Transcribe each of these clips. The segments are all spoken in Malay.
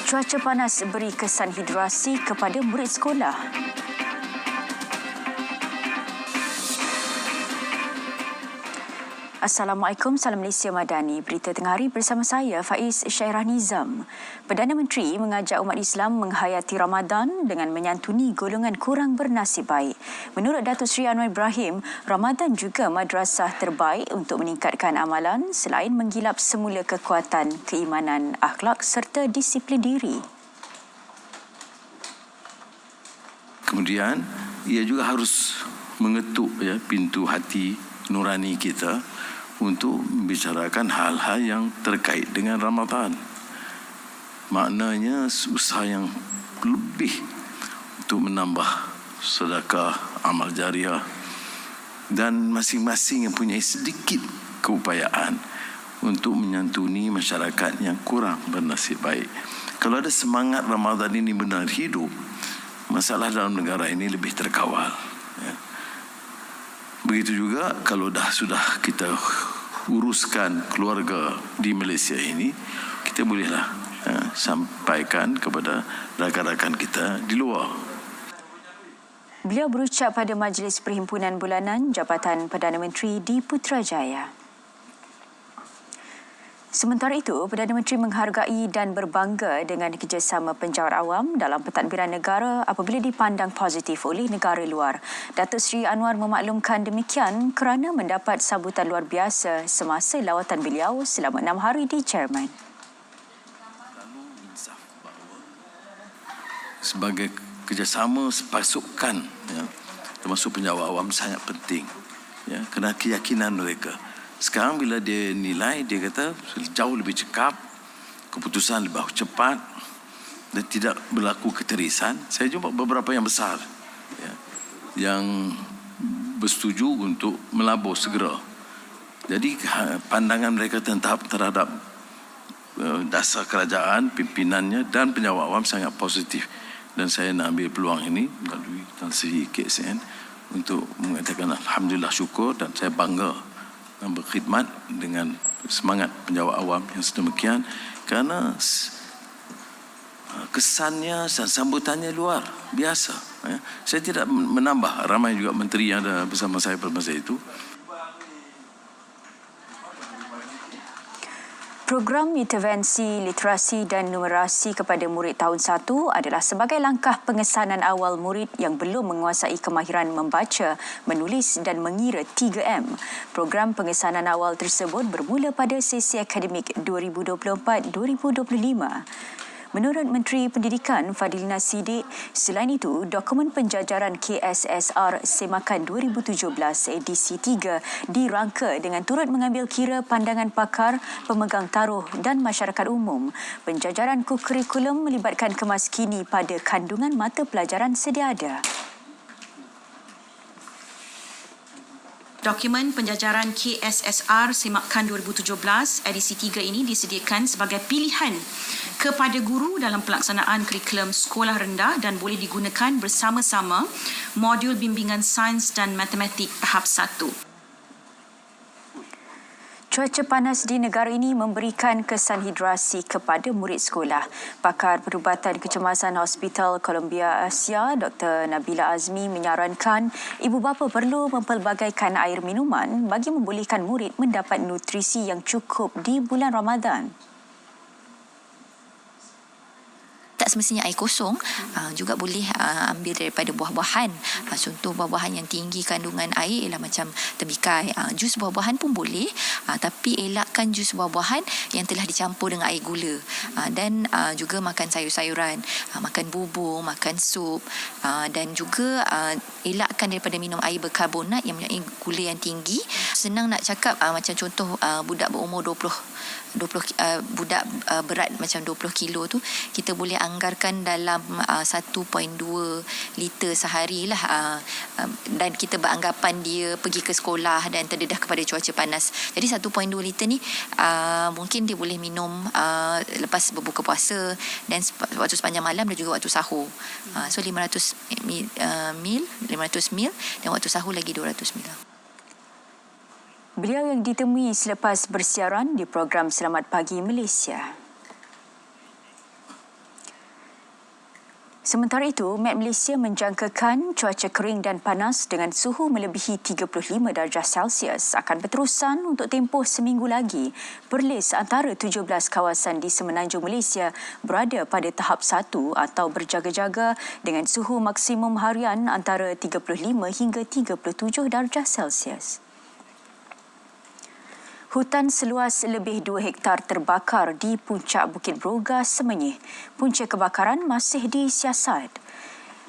Cuaca panas beri kesan hidrasi kepada murid sekolah. Assalamualaikum, salam Malaysia Madani. Berita tengah hari bersama saya, Faiz Syairah Nizam. Perdana Menteri mengajak umat Islam menghayati Ramadan dengan menyantuni golongan kurang bernasib baik. Menurut Datuk Seri Anwar Ibrahim, Ramadan juga madrasah terbaik untuk meningkatkan amalan selain menggilap semula kekuatan keimanan, akhlak serta disiplin diri. Kemudian, ia juga harus mengetuk pintu hati nurani kita untuk membicarakan hal-hal yang terkait dengan Ramadan. Maknanya usaha yang lebih untuk menambah sedekah, amal jariah, dan masing-masing yang punya sedikit keupayaan untuk menyantuni masyarakat yang kurang bernasib baik. Kalau ada semangat Ramadan ini benar hidup, masalah dalam negara ini lebih terkawal. Begitu juga kalau sudah kita uruskan keluarga di Malaysia ini, kita bolehlah sampaikan kepada rakan-rakan kita di luar. Beliau berucap pada Majlis Perhimpunan Bulanan Jabatan Perdana Menteri di Putrajaya. Sementara itu, Perdana Menteri menghargai dan berbangga dengan kerjasama penjawat awam dalam pentadbiran negara apabila dipandang positif oleh negara luar. Datuk Seri Anwar memaklumkan demikian kerana mendapat sambutan luar biasa semasa lawatan beliau selama 6 hari di Jerman. Sebagai kerjasama pasukan, termasuk penjawat awam sangat penting, kerana keyakinan mereka. Sekarang bila dia nilai, dia kata jauh lebih cekap, keputusan lebih cepat dan tidak berlaku keterisan. Saya jumpa beberapa yang besar yang bersetuju untuk melabur segera. Jadi pandangan mereka terhadap dasar kerajaan, pimpinannya dan penjawat awam sangat positif. Dan saya nak ambil peluang ini melalui Tan Sri KSN untuk mengatakan Alhamdulillah, syukur, dan saya bangga berkhidmat dengan semangat penjawat awam yang sedemikian kerana kesannya dan sambutannya luar biasa. Saya tidak menambah, ramai juga menteri yang ada bersama saya pada masa itu. Program intervensi literasi dan numerasi kepada murid tahun 1 adalah sebagai langkah pengesanan awal murid yang belum menguasai kemahiran membaca, menulis dan mengira 3M. Program pengesanan awal tersebut bermula pada sesi akademik 2024-2025. Menurut Menteri Pendidikan Fadilina Siddiq, selain itu, dokumen penjajaran KSSR Semakan 2017 edisi 3 dirangka dengan turut mengambil kira pandangan pakar, pemegang taruh dan masyarakat umum. Penjajaran kurikulum melibatkan kemaskini pada kandungan mata pelajaran sedia ada. Dokumen penjajaran KSSR Semakan 2017 edisi 3 ini disediakan sebagai pilihan kepada guru dalam pelaksanaan kurikulum sekolah rendah dan boleh digunakan bersama-sama modul bimbingan sains dan matematik tahap 1. Cuaca panas di negara ini memberikan kesan hidrasi kepada murid sekolah. Pakar Perubatan Kecemasan Hospital Columbia Asia, Dr. Nabila Azmi menyarankan ibu bapa perlu mempelbagaikan air minuman bagi membolehkan murid mendapat nutrisi yang cukup di bulan Ramadan. Tak semestinya air kosong, juga boleh ambil daripada buah-buahan. Contoh buah-buahan yang tinggi kandungan air ialah macam temikai. Jus buah-buahan pun boleh, tapi elakkan jus buah-buahan yang telah dicampur dengan air gula. Dan juga makan sayur-sayuran, makan bubur, makan sup, dan juga elakkan daripada minum air berkarbonat yang mempunyai gula yang tinggi. Senang nak cakap, macam contoh budak berumur 20 budak berat macam 20 kilo tu, kita boleh anggarkan dalam 1.2 liter sehari lah, dan kita beranggapan dia pergi ke sekolah dan terdedah kepada cuaca panas. Jadi 1.2 liter ni mungkin dia boleh minum lepas berbuka puasa dan waktu sepanjang malam dan juga waktu sahur. So 500 mil dan waktu sahur lagi 200 mil. Beliau yang ditemui selepas bersiaran di program Selamat Pagi Malaysia. Sementara itu, Met Malaysia menjangkakan cuaca kering dan panas dengan suhu melebihi 35 darjah Celsius akan berterusan untuk tempoh seminggu lagi. Perlis antara 17 kawasan di semenanjung Malaysia berada pada tahap 1 atau berjaga-jaga dengan suhu maksimum harian antara 35 hingga 37 darjah Celsius. Hutan seluas lebih 2 hektar terbakar di puncak Bukit Broga, Semenyih. Punca kebakaran masih disiasat.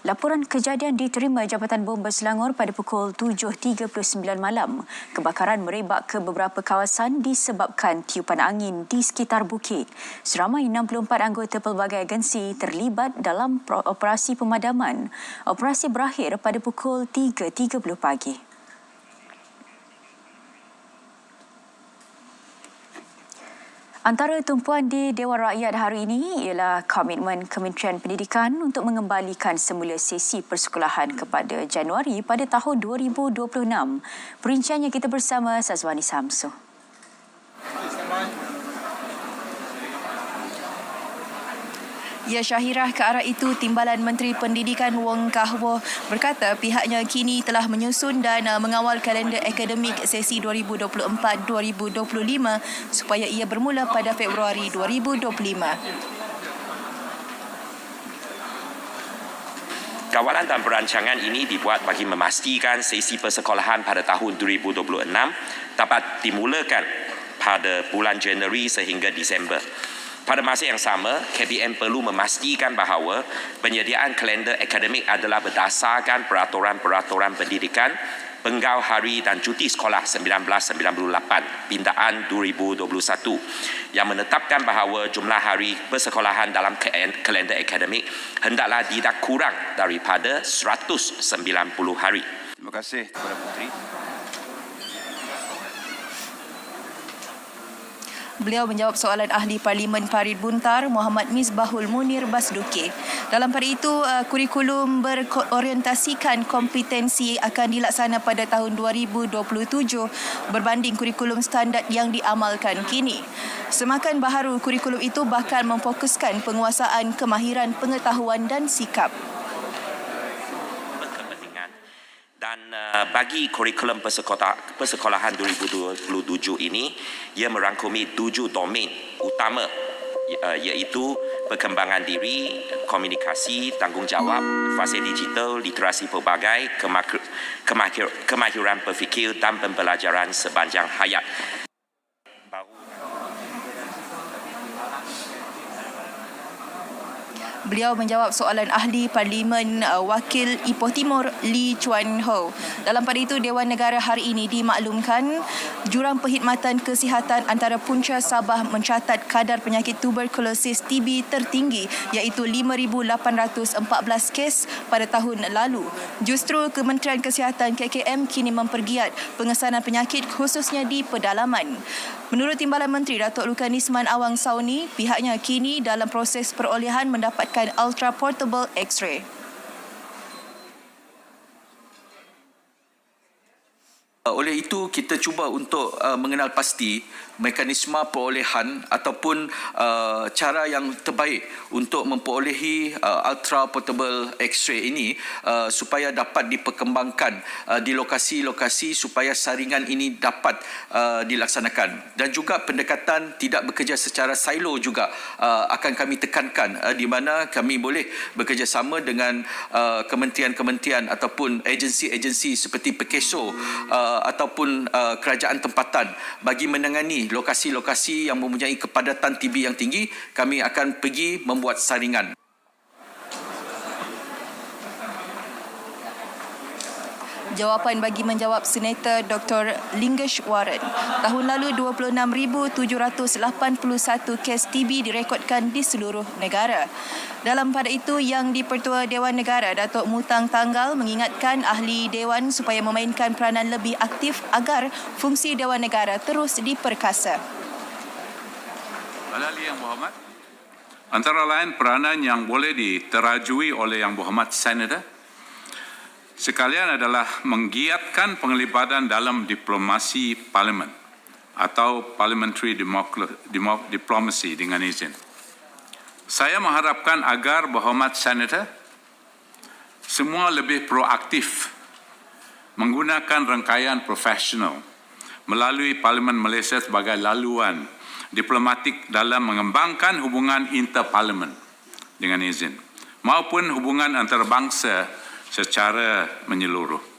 Laporan kejadian diterima Jabatan Bomba Selangor pada pukul 7.39 malam. Kebakaran merebak ke beberapa kawasan disebabkan tiupan angin di sekitar bukit. Seramai 64 anggota pelbagai agensi terlibat dalam operasi pemadaman. Operasi berakhir pada pukul 3.30 pagi. Antara tumpuan di Dewan Rakyat hari ini ialah komitmen Kementerian Pendidikan untuk mengembalikan semula sesi persekolahan kepada Januari pada tahun 2026. Perinciannya kita bersama Sazwani Samsu. Ya, Syahirah, ke arah itu Timbalan Menteri Pendidikan Wong Kah Woh berkata pihaknya kini telah menyusun dan mengawal kalender akademik sesi 2024-2025 supaya ia bermula pada Februari 2025. Kawalan dan perancangan ini dibuat bagi memastikan sesi persekolahan pada tahun 2026 dapat dimulakan pada bulan Januari sehingga Disember. Pada masa yang sama, KPM perlu memastikan bahawa penyediaan kalender akademik adalah berdasarkan peraturan-peraturan pendidikan, penggau hari dan cuti sekolah 1998 pindaan 2021 yang menetapkan bahawa jumlah hari persekolahan dalam kalender akademik hendaklah tidak kurang daripada 190 hari. Terima kasih kepada Puteri. Beliau menjawab soalan Ahli Parlimen Parit Buntar, Muhammad Misbahul Munir Basduki. Dalam pada itu, kurikulum berorientasikan kompetensi akan dilaksana pada tahun 2027 berbanding kurikulum standard yang diamalkan kini. Semakan baharu, kurikulum itu bahkan memfokuskan penguasaan kemahiran pengetahuan dan sikap. Dan bagi kurikulum persekolahan 2027 ini, ia merangkumi 7 domain utama iaitu perkembangan diri, komunikasi, tanggungjawab, fasa digital, literasi pelbagai, kemahiran berfikir dan pembelajaran sepanjang hayat. Beliau menjawab soalan Ahli Parlimen Wakil Ipoh Timur Lee Chuan Ho. Dalam pada itu, Dewan Negara hari ini dimaklumkan jurang perkhidmatan kesihatan antara punca Sabah mencatat kadar penyakit tuberkulosis TB tertinggi iaitu 5,814 kes pada tahun lalu. Justru Kementerian Kesihatan KKM kini mempergiat pengesanan penyakit khususnya di pedalaman. Menurut Timbalan Menteri Datuk Lukan Isman Awang Sauni, pihaknya kini dalam proses perolehan mendapatkan Ultra Portable X-ray. Oleh itu, kita cuba untuk mengenal pasti mekanisme perolehan ataupun cara yang terbaik untuk memperolehi Ultra Portable X-ray ini supaya dapat diperkembangkan di lokasi-lokasi supaya saringan ini dapat dilaksanakan. Dan juga pendekatan tidak bekerja secara silo juga akan kami tekankan di mana kami boleh bekerjasama dengan kementerian-kementerian ataupun agensi-agensi seperti PKSO ataupun kerajaan tempatan bagi menangani lokasi-lokasi yang mempunyai kepadatan TB yang tinggi. Kami akan pergi membuat saringan. Jawapan bagi menjawab Senator Dr. Lingesh Warren. Tahun lalu 26,781 kes TB direkodkan di seluruh negara. Dalam pada itu, Yang di-Pertua Dewan Negara Datuk Mutang Tanggal mengingatkan ahli Dewan supaya memainkan peranan lebih aktif agar fungsi Dewan Negara terus diperkasa. Ahli Yang Berhormat, antara lain peranan yang boleh diterajui oleh Yang Berhormat Senator sekalian adalah menggiatkan penglibatan dalam diplomasi parlimen atau parliamentary diplomacy dengan izin. Saya mengharapkan agar Berhormat Senator semua lebih proaktif menggunakan rangkaian profesional melalui Parlimen Malaysia sebagai laluan diplomatik dalam mengembangkan hubungan interparlimen dengan izin maupun hubungan antarabangsa secara menyeluruh.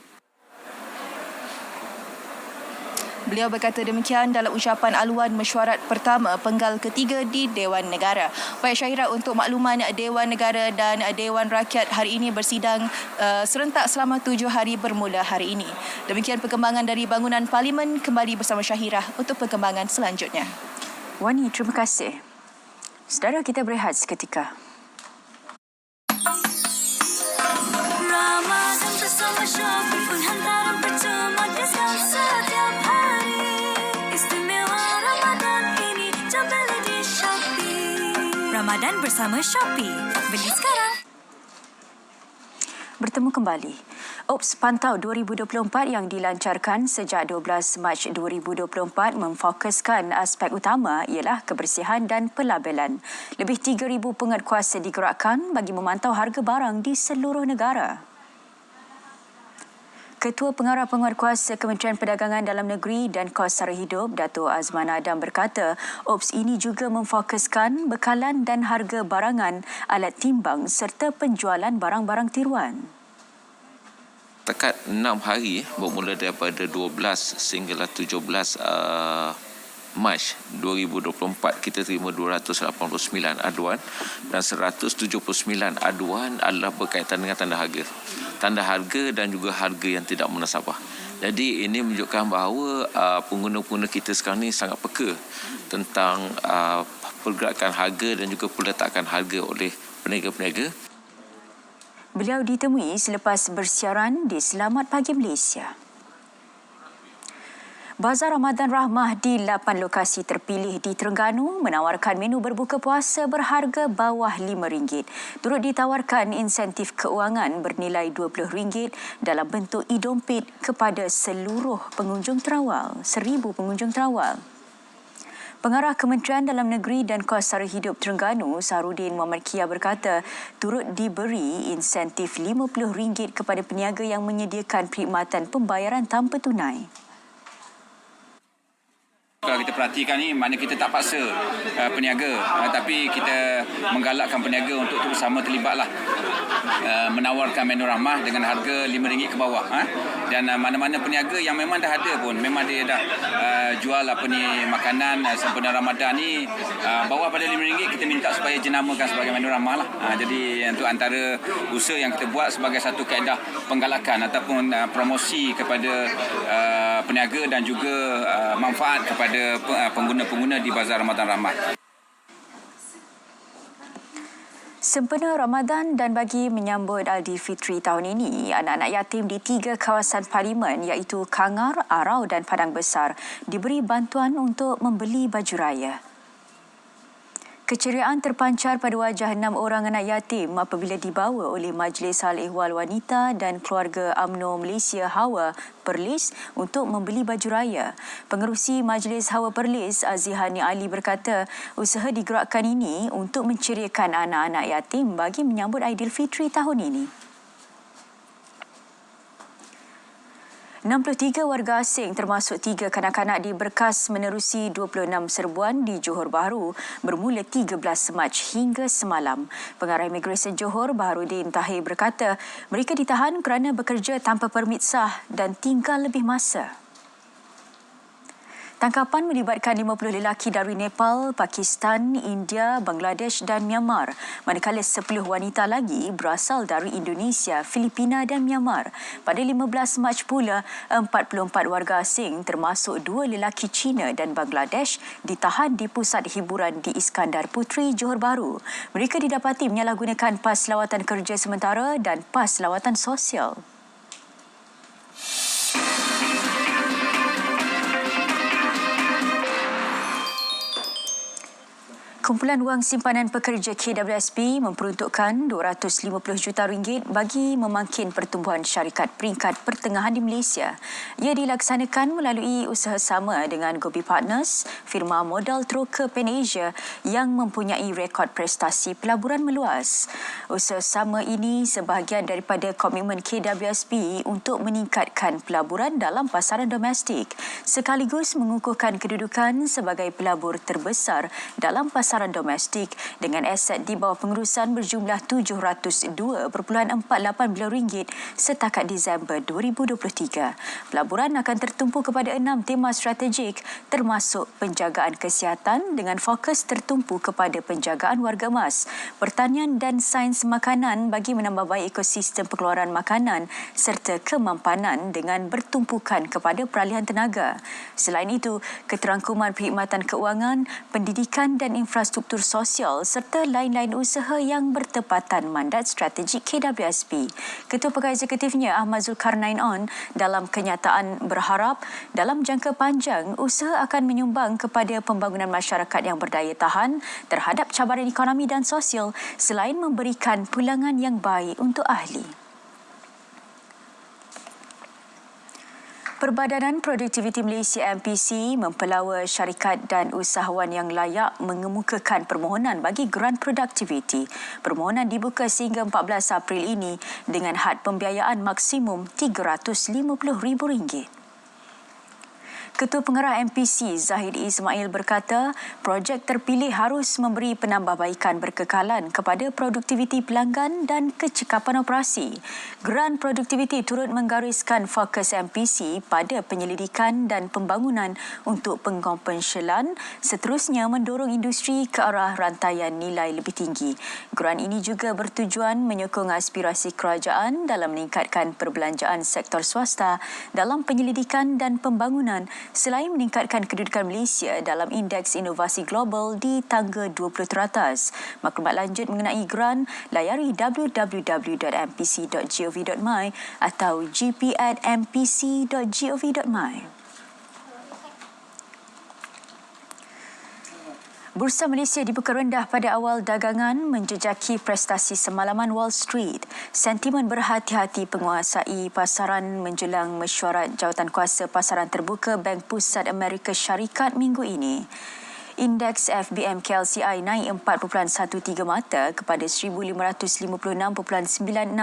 Beliau berkata demikian dalam ucapan aluan mesyuarat pertama penggal ketiga di Dewan Negara. Baik Syahira, untuk makluman Dewan Negara dan Dewan Rakyat hari ini bersidang serentak selama 7 hari bermula hari ini. Demikian perkembangan dari bangunan Parlimen. Kembali bersama Syahira untuk perkembangan selanjutnya. Wani, terima kasih. Saudara, kita berehat seketika. Ramadan bersama Shopee pun hantaran percuma diskon setiap hari. Istimewa Ramadan ini jom beli di Shopee. Ramadan bersama Shopee. Beli sekarang. Bertemu kembali. Ops Pantau 2024 yang dilancarkan sejak 12 Mac 2024 memfokuskan aspek utama ialah kebersihan dan pelabelan. Lebih 3,000 penguatkuasa digerakkan bagi memantau harga barang di seluruh negara. Ketua Pengarah Penguatkuasa Kementerian Perdagangan Dalam Negeri dan Kos Sara Hidup, Dato' Azman Adam berkata, OPS ini juga memfokuskan bekalan dan harga barangan, alat timbang serta penjualan barang-barang tiruan. Dekat 6 hari bermula daripada 12 sehinggalah 17 Mac 2024 kita terima 289 aduan dan 179 aduan adalah berkaitan dengan tanda harga dan juga harga yang tidak munasabah. Jadi ini menunjukkan bahawa pengguna-pengguna kita sekarang ni sangat peka tentang pergerakan harga dan juga peletakan harga oleh peniaga-peniaga. Beliau ditemui selepas bersiaran di Selamat Pagi Malaysia. Bazar Ramadan Rahmah di 8 lokasi terpilih di Terengganu menawarkan menu berbuka puasa berharga bawah RM5. Turut ditawarkan insentif keuangan bernilai RM20 dalam bentuk e-dompet kepada seluruh pengunjung terawal, 1,000 pengunjung terawal. Pengarah Kementerian Dalam Negeri dan Kos Sara Hidup Terengganu, Saharudin Muhammad Kia berkata, turut diberi insentif RM50 kepada peniaga yang menyediakan perkhidmatan pembayaran tanpa tunai. Kalau kita perhatikan ni, mana kita tak paksa peniaga, tapi kita menggalakkan peniaga untuk bersama terlibatlah menawarkan menu rahmah dengan harga RM5 ke bawah. Dan mana-mana peniaga yang memang dah ada pun, memang dia dah jual makanan sempena Ramadan ni bawah pada RM5, kita minta supaya jenamakan sebagai menu rahmah lah. Jadi untuk antara usaha yang kita buat sebagai satu kaedah penggalakan ataupun promosi kepada peniaga dan juga manfaat kepada pengguna-pengguna di Bazar Ramadan Rahmah. Sempena Ramadan dan bagi menyambut Aidilfitri tahun ini, anak-anak yatim di 3 kawasan parlimen iaitu Kangar, Arau dan Padang Besar diberi bantuan untuk membeli baju raya. Keceriaan terpancar pada wajah 6 orang anak yatim apabila dibawa oleh Majlis Hal Ehwal Wanita dan Keluarga UMNO Malaysia Hawa Perlis untuk membeli baju raya. Pengerusi Majlis Hawa Perlis, Azihani Ali berkata, usaha digerakkan ini untuk menceriakan anak-anak yatim bagi menyambut Aidilfitri tahun ini. 63 warga asing termasuk 3 kanak-kanak diberkas menerusi 26 serbuan di Johor Bahru bermula 13 Mac hingga semalam. Pengarah Imigresen Johor, Baharudin Tahir berkata, mereka ditahan kerana bekerja tanpa permit sah dan tinggal lebih masa. Tangkapan melibatkan 50 lelaki dari Nepal, Pakistan, India, Bangladesh dan Myanmar, manakala 10 wanita lagi berasal dari Indonesia, Filipina dan Myanmar. Pada 15 Mac pula, 44 warga asing termasuk 2 lelaki Cina dan Bangladesh ditahan di pusat hiburan di Iskandar Puteri, Johor Bahru. Mereka didapati menyalahgunakan pas lawatan kerja sementara dan pas lawatan sosial. Kumpulan Wang Simpanan Pekerja KWSP memperuntukkan RM250 juta bagi memangkin pertumbuhan syarikat peringkat pertengahan di Malaysia. Ia dilaksanakan melalui usaha sama dengan Gobi Partners, firma modal teroka Pan Asia yang mempunyai rekod prestasi pelaburan meluas. Usaha sama ini sebahagian daripada komitmen KWSP untuk meningkatkan pelaburan dalam pasaran domestik sekaligus mengukuhkan kedudukan sebagai pelabur terbesar dalam pasaran domestik dengan aset di bawah pengurusan berjumlah RM702.48 bilion setakat Disember 2023. Pelaburan akan tertumpu kepada 6 tema strategik termasuk penjagaan kesihatan dengan fokus tertumpu kepada penjagaan warga emas, pertanian dan sains makanan bagi menambah baik ekosistem pengeluaran makanan serta kemampanan dengan bertumpukan kepada peralihan tenaga. Selain itu, keterangkuman perkhidmatan keuangan, pendidikan dan infrastruktur sosial serta lain-lain usaha yang bertepatan mandat strategik KWSP. Ketua Pegawai Eksekutifnya Ahmad Zulkarnain dalam kenyataan berharap dalam jangka panjang usaha akan menyumbang kepada pembangunan masyarakat yang berdaya tahan terhadap cabaran ekonomi dan sosial selain memberikan pulangan yang baik untuk ahli. Perbadanan Produktiviti Malaysia MPC mempelawa syarikat dan usahawan yang layak mengemukakan permohonan bagi grant produktiviti. Permohonan dibuka sehingga 14 April ini dengan had pembiayaan maksimum RM350,000. Ketua Pengarah MPC Zahid Ismail berkata, projek terpilih harus memberi penambahbaikan berkekalan kepada produktiviti pelanggan dan kecekapan operasi. Grant produktiviti turut menggariskan fokus MPC pada penyelidikan dan pembangunan untuk pengkonvensionalan, seterusnya mendorong industri ke arah rantaian nilai lebih tinggi. Grant ini juga bertujuan menyokong aspirasi kerajaan dalam meningkatkan perbelanjaan sektor swasta dalam penyelidikan dan pembangunan selain meningkatkan kedudukan Malaysia dalam Indeks Inovasi Global di tangga 20 teratas. Maklumat lanjut mengenai grant, layari www.mpc.gov.my atau gp@mpc.gov.my. Bursa Malaysia dibuka rendah pada awal dagangan menjejaki prestasi semalaman Wall Street. Sentimen berhati-hati penguasai pasaran menjelang mesyuarat jawatankuasa pasaran terbuka Bank Pusat Amerika Syarikat minggu ini. Indeks FBM KLCI naik 4.13 mata kepada 1,556.96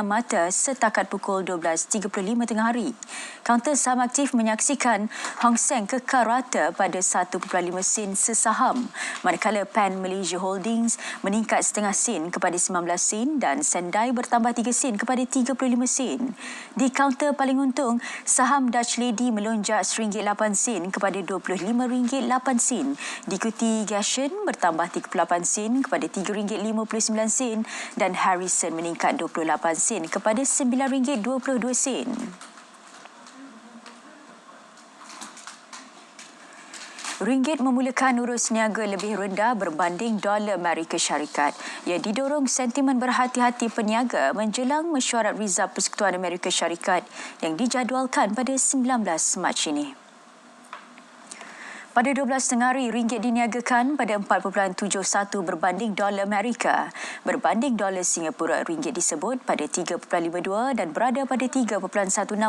mata setakat pukul 12.35 tengah hari. Kaunter saham aktif menyaksikan Hang Seng kekal rata pada 1.5 sen sesaham, manakala Pan Malaysia Holdings meningkat setengah sen kepada 19 sen dan Sendai bertambah 3 sen kepada 35 sen. Di kaunter paling untung, saham Dutch Lady melonjak RM8 kepada RM25.8, diikuti Gashen bertambah 38 sen kepada RM3.59 dan Harrison meningkat 28 sen kepada RM9.22. Ringgit memulakan urus niaga lebih rendah berbanding dolar Amerika Syarikat. Ia didorong sentimen berhati-hati peniaga menjelang mesyuarat Rizab Persekutuan Amerika Syarikat yang dijadualkan pada 19 Mac ini. Pada 12 tengah hari, ringgit diniagakan pada 4.71 berbanding dolar Amerika. Berbanding dolar Singapura, ringgit disebut pada 3.52 dan berada pada 3.16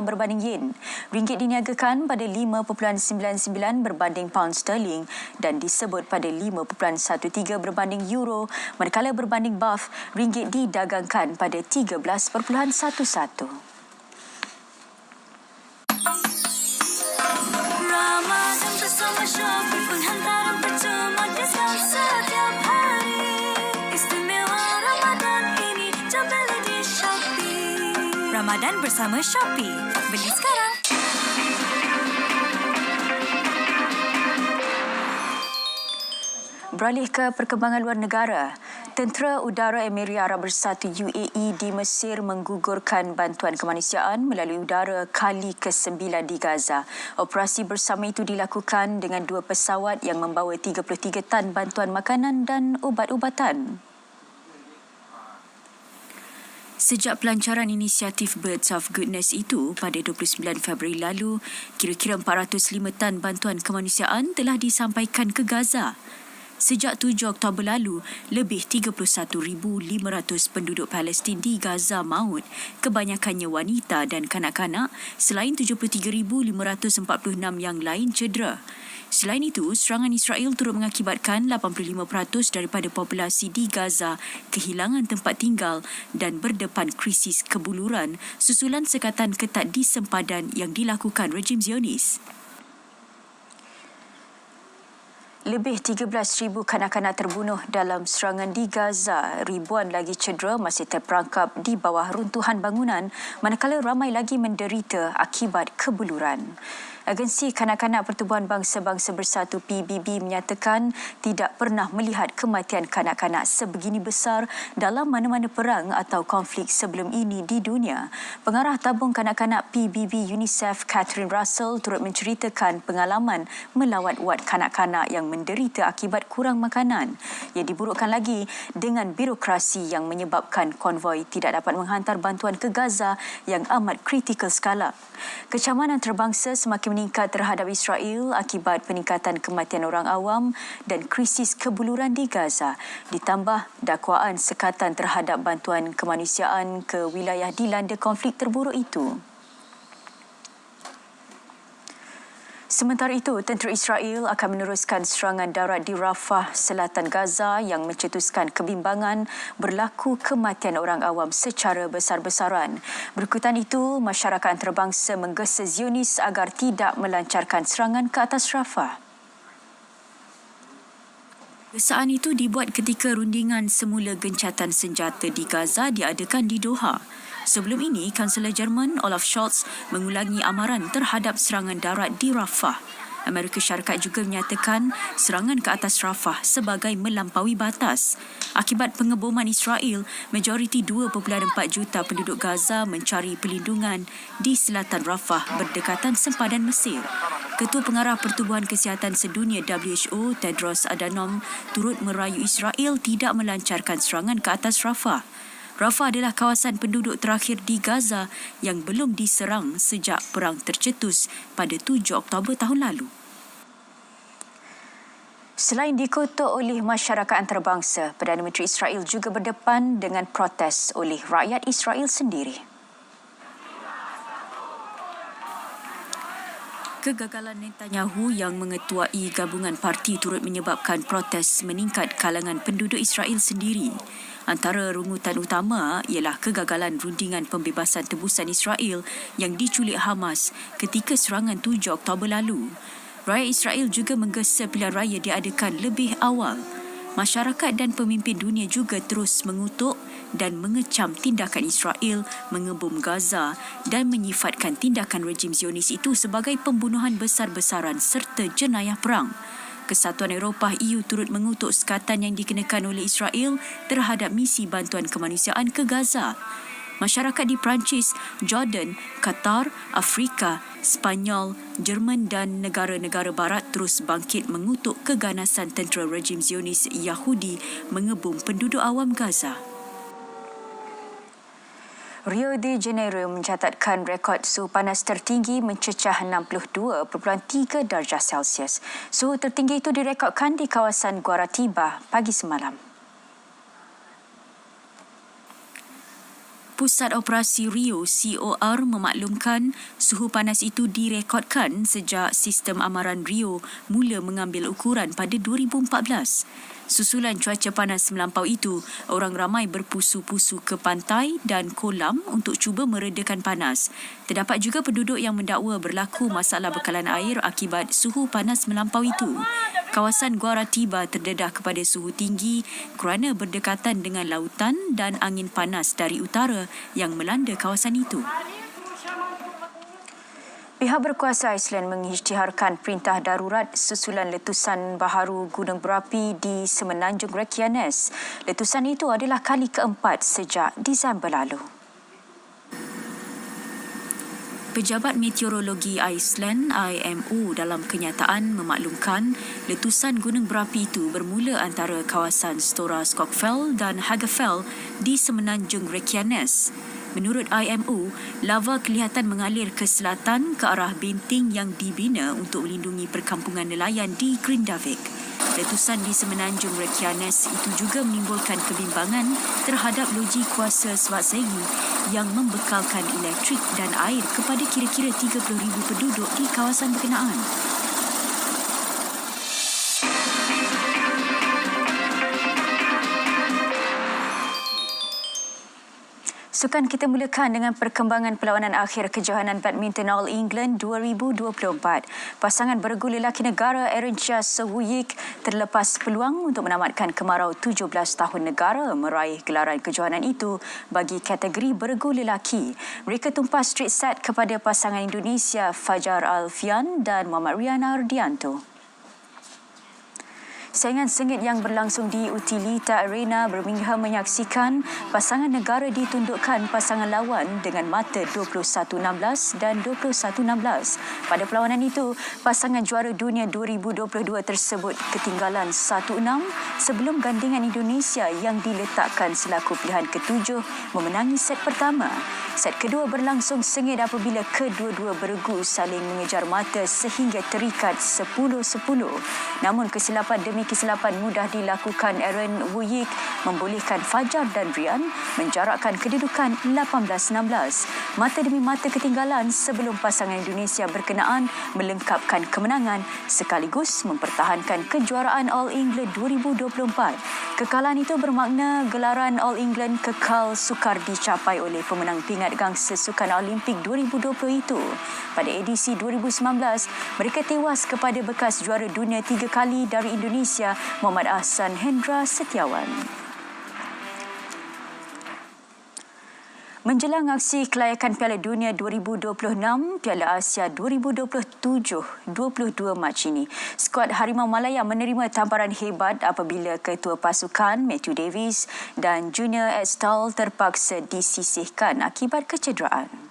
berbanding yen. Ringgit diniagakan pada 5.99 berbanding pound sterling dan disebut pada 5.13 berbanding euro, manakala berbanding baht, ringgit didagangkan pada 13.11. Bersama Shopee pun hantaran percuma diskaun setiap hari. Istimewa Ramadan ini jom beli di Shopee. Ramadan bersama Shopee. Beli sekarang. Beralih ke perkembangan luar negara, Tentera Udara Emirat Arab Bersatu UAE di Mesir menggugurkan bantuan kemanusiaan melalui udara kali ke-9 di Gaza. Operasi bersama itu dilakukan dengan 2 pesawat yang membawa 33 tan bantuan makanan dan ubat-ubatan. Sejak pelancaran inisiatif Birds of Goodness itu pada 29 Februari lalu, kira-kira 405 tan bantuan kemanusiaan telah disampaikan ke Gaza. Sejak 7 Oktober lalu, lebih 31,500 penduduk Palestin di Gaza maut, kebanyakannya wanita dan kanak-kanak, selain 73,546 yang lain cedera. Selain itu, serangan Israel turut mengakibatkan 85% daripada populasi di Gaza kehilangan tempat tinggal dan berdepan krisis kebuluran susulan sekatan ketat di sempadan yang dilakukan rejim Zionis. Lebih 13,000 kanak-kanak terbunuh dalam serangan di Gaza. Ribuan lagi cedera masih terperangkap di bawah runtuhan bangunan, manakala ramai lagi menderita akibat kebuluran. Agensi Kanak-Kanak Pertubuhan Bangsa-Bangsa Bersatu PBB menyatakan tidak pernah melihat kematian kanak-kanak sebegini besar dalam mana-mana perang atau konflik sebelum ini di dunia. Pengarah tabung kanak-kanak PBB UNICEF Catherine Russell turut menceritakan pengalaman melawat wad kanak-kanak yang menderita akibat kurang makanan. Ia diburukkan lagi dengan birokrasi yang menyebabkan konvoi tidak dapat menghantar bantuan ke Gaza yang amat kritikal skala. Kecaman antarabangsa semakin meningkat terhadap Israel akibat peningkatan kematian orang awam dan krisis kebuluran di Gaza, ditambah dakwaan sekatan terhadap bantuan kemanusiaan ke wilayah dilanda konflik terburuk itu. Sementara itu, tentera Israel akan meneruskan serangan darat di Rafah, selatan Gaza yang mencetuskan kebimbangan berlaku kematian orang awam secara besar-besaran. Berikutan itu, masyarakat antarabangsa menggesa Zionis agar tidak melancarkan serangan ke atas Rafah. Gesaan itu dibuat ketika rundingan semula gencatan senjata di Gaza diadakan di Doha. Sebelum ini, Kansela Jerman Olaf Scholz mengulangi amaran terhadap serangan darat di Rafah. Amerika Syarikat juga menyatakan serangan ke atas Rafah sebagai melampaui batas. Akibat pengeboman Israel, majoriti 2.4 juta penduduk Gaza mencari perlindungan di selatan Rafah berdekatan sempadan Mesir. Ketua Pengarah Pertubuhan Kesihatan Sedunia WHO, Tedros Adhanom, turut merayu Israel tidak melancarkan serangan ke atas Rafah. Rafah adalah kawasan penduduk terakhir di Gaza yang belum diserang sejak perang tercetus pada 7 Oktober tahun lalu. Selain dikutuk oleh masyarakat antarabangsa, Perdana Menteri Israel juga berdepan dengan protes oleh rakyat Israel sendiri. Kegagalan Netanyahu yang mengetuai gabungan parti turut menyebabkan protes meningkat kalangan penduduk Israel sendiri. Antara rungutan utama ialah kegagalan rundingan pembebasan tebusan Israel yang diculik Hamas ketika serangan 7 Oktober lalu. Rakyat Israel juga menggesa pilihan raya diadakan lebih awal. Masyarakat dan pemimpin dunia juga terus mengutuk dan mengecam tindakan Israel mengebom Gaza dan menyifatkan tindakan rejim Zionis itu sebagai pembunuhan besar-besaran serta jenayah perang. Kesatuan Eropah EU turut mengutuk sekatan yang dikenakan oleh Israel terhadap misi bantuan kemanusiaan ke Gaza. Masyarakat di Perancis, Jordan, Qatar, Afrika, Spanyol, Jerman dan negara-negara barat terus bangkit mengutuk keganasan tentera rejim Zionis Yahudi mengebom penduduk awam Gaza. Rio de Janeiro mencatatkan rekod suhu panas tertinggi mencecah 62.3 darjah Celsius. Suhu tertinggi itu direkodkan di kawasan Guaratiba pagi semalam. Pusat Operasi Rio COR memaklumkan suhu panas itu direkodkan sejak sistem amaran Rio mula mengambil ukuran pada 2014. Susulan cuaca panas melampau itu, orang ramai berpusu-pusu ke pantai dan kolam untuk cuba meredakan panas. Terdapat juga penduduk yang mendakwa berlaku masalah bekalan air akibat suhu panas melampau itu. Kawasan Guaratiba terdedah kepada suhu tinggi kerana berdekatan dengan lautan dan angin panas dari utara yang melanda kawasan itu. Pihak berkuasa Iceland mengisytiharkan perintah darurat susulan letusan baharu gunung berapi di Semenanjung Reykjanes. Letusan itu adalah kali keempat sejak Disember lalu. Pejabat Meteorologi Iceland IMO dalam kenyataan memaklumkan letusan gunung berapi itu bermula antara kawasan Stora Skogfell dan Hagafell di Semenanjung Reykjanes. Menurut IMO, lava kelihatan mengalir ke selatan ke arah benting yang dibina untuk melindungi perkampungan nelayan di Grindavik. Letusan di Semenanjung Reykjanes itu juga menimbulkan kebimbangan terhadap loji kuasa swatsegi yang membekalkan elektrik dan air kepada kira-kira 30,000 penduduk di kawasan berkenaan. Sukan kita mulakan dengan perkembangan perlawanan akhir kejohanan badminton All England 2024. Pasangan beregu lelaki negara Aaron Sewuyik terlepas peluang untuk menamatkan kemarau 17 tahun negara meraih gelaran kejohanan itu bagi kategori beregu lelaki. Mereka tumpas straight set kepada pasangan Indonesia Fajar Alfian dan Muhammad Rian Ardianto. Saingan sengit yang berlangsung di Utilita Arena Birmingham menyaksikan pasangan negara ditundukkan pasangan lawan dengan mata 21-16 dan 21-16. Pada perlawanan itu, pasangan juara dunia 2022 tersebut ketinggalan 1-6 sebelum gandingan Indonesia yang diletakkan selaku pilihan ketujuh memenangi set pertama. Set kedua berlangsung sengit apabila kedua-dua beregu saling mengejar mata sehingga terikat 10-10. Namun kesilapan demi kesilapan mudah dilakukan Aaron Wuyik membolehkan Fajar dan Rian menjarakkan kedudukan 18-16. Mata demi mata ketinggalan sebelum pasangan Indonesia berkenaan melengkapkan kemenangan sekaligus mempertahankan kejuaraan All England 2024. Kekalahan itu bermakna gelaran All England kekal sukar dicapai oleh pemenang pingat gangsa Sukan Olimpik 2020 itu. Pada edisi 2019, mereka tewas kepada bekas juara dunia 3 kali dari Indonesia, Muhammad Ahsan Hendra Setiawan. Menjelang aksi kelayakan Piala Dunia 2026, Piala Asia 2027, 22 Mac ini, skuad Harimau Malaya menerima tamparan hebat apabila ketua pasukan Matthew Davies dan Junior Estal terpaksa disisihkan akibat kecederaan.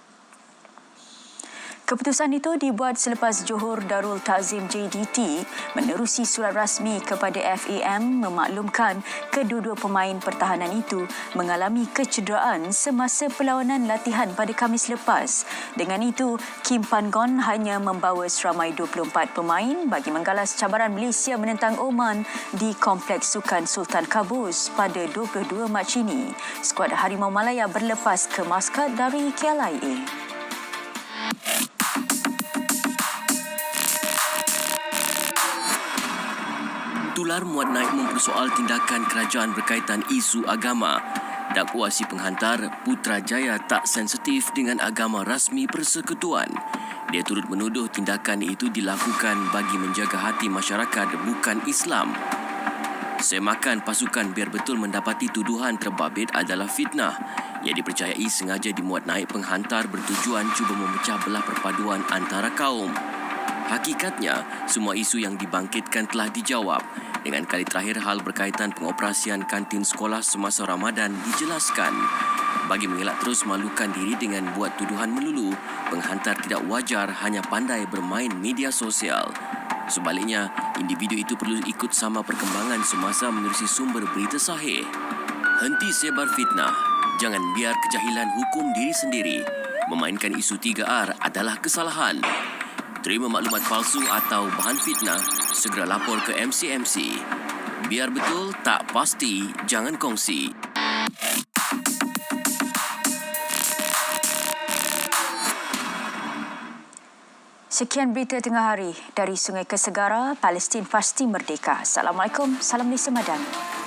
Keputusan itu dibuat selepas Johor Darul Ta'zim JDT menerusi surat rasmi kepada FAM memaklumkan kedua-dua pemain pertahanan itu mengalami kecederaan semasa perlawanan latihan pada Khamis lepas. Dengan itu, Kim Pan-gon hanya membawa seramai 24 pemain bagi menggalas cabaran Malaysia menentang Oman di Kompleks Sukan Sultan Qaboos pada 22 Mac ini. Skuad Harimau Malaya berlepas ke Maskat dari KLIA. Tular muat naik mempersoal tindakan kerajaan berkaitan isu agama. Dakwa si penghantar Putrajaya tak sensitif dengan agama rasmi persekutuan. Dia turut menuduh tindakan itu dilakukan bagi menjaga hati masyarakat bukan Islam. Semakan pasukan biar betul mendapati tuduhan terbabit adalah fitnah. Ia dipercayai sengaja dimuat naik penghantar bertujuan cuba memecah belah perpaduan antara kaum. Hakikatnya, semua isu yang dibangkitkan telah dijawab. Dengan kali terakhir hal berkaitan pengoperasian kantin sekolah semasa Ramadan dijelaskan. Bagi mengelak terus malukan diri dengan buat tuduhan melulu, penghantar tidak wajar hanya pandai bermain media sosial. Sebaliknya, individu itu perlu ikut sama perkembangan semasa menerusi sumber berita sahih. Henti sebar fitnah. Jangan biar kejahilan hukum diri sendiri. Memainkan isu 3R adalah kesalahan. Terima maklumat palsu atau bahan fitnah, segera lapor ke MCMC. Biar betul, tak pasti, jangan kongsi. Sekian berita tengah hari dari Sungai Kesegara, Palestin pasti merdeka. Assalamualaikum, salam Malaysia Madani.